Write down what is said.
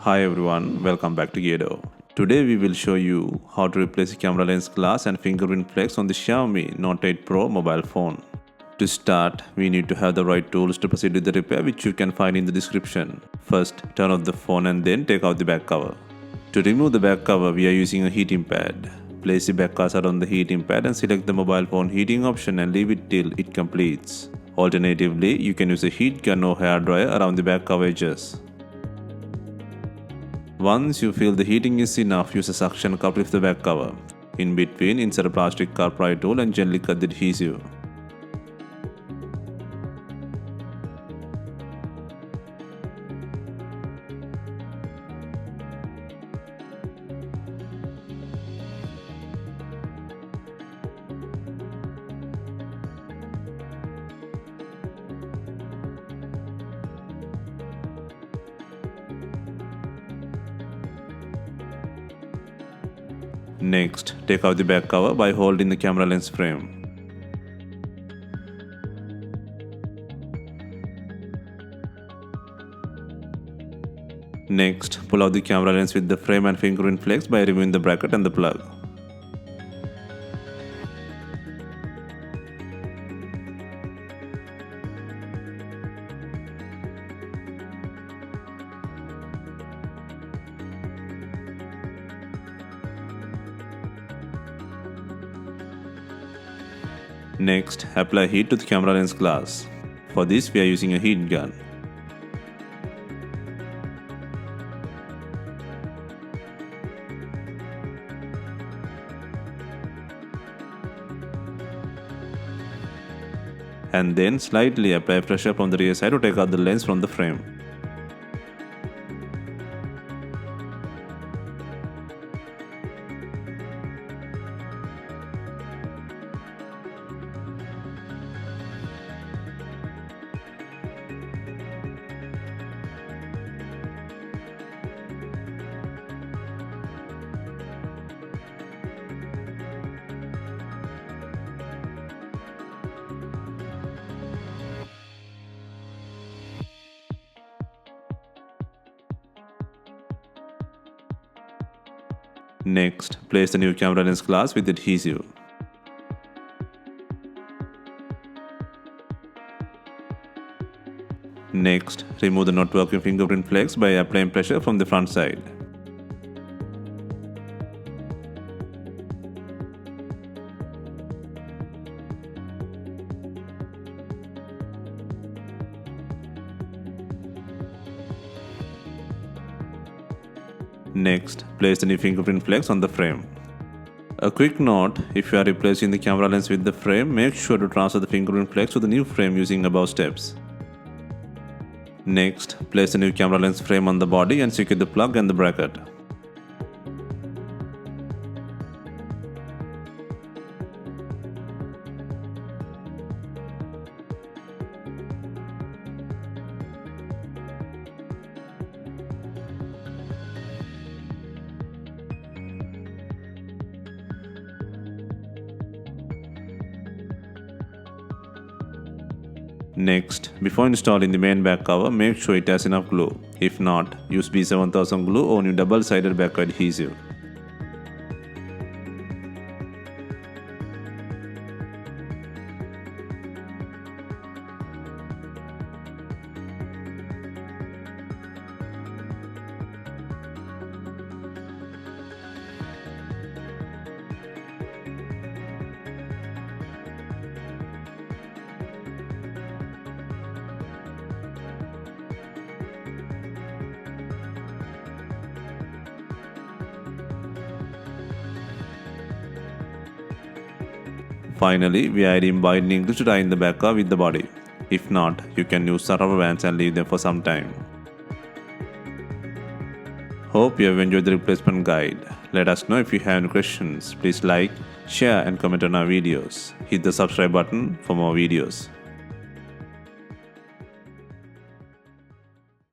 Hi everyone, welcome back to Gedo. Today we will show you how to replace the camera lens glass and fingerprint flex on the Xiaomi Note 8 Pro mobile phone. To start, we need to have the right tools to proceed with the repair, which you can find in the description. First, turn off the phone and then take out the back cover. To remove the back cover, we are using a heating pad. Place the back cursor on the heating pad and select the mobile phone heating option and leave it till it completes. Alternatively, you can use a heat gun or hair dryer around the back cover edges. Once you feel the heating is enough, use a suction cup to lift the back cover. In between, insert a plastic car pry tool and gently cut the adhesive. Next, take out the back cover by holding the camera lens frame. Next, pull out the camera lens with the frame and fingerprint flex by removing the bracket and the plug. Next, apply heat to the camera lens glass. For this, we are using a heat gun. And then slightly apply pressure from the rear side to take out the lens from the frame. Next, place the new camera lens glass with adhesive. Next, remove the not working fingerprint flex by applying pressure from the front side. Next, place the new fingerprint flex on the frame. A quick note, if you are replacing the camera lens with the frame, make sure to transfer the fingerprint flex to the new frame using above steps. Next, place the new camera lens frame on the body and secure the plug and the bracket. Next, before installing the main back cover, make sure it has enough glue. If not, use B7000 glue or new double-sided back adhesive. Finally, we are adding binding glue to tie in the back cover with the body. If not, you can use some rubber bands and leave them for some time. Hope you have enjoyed the replacement guide. Let us know if you have any questions. Please like, share and comment on our videos. Hit the subscribe button for more videos.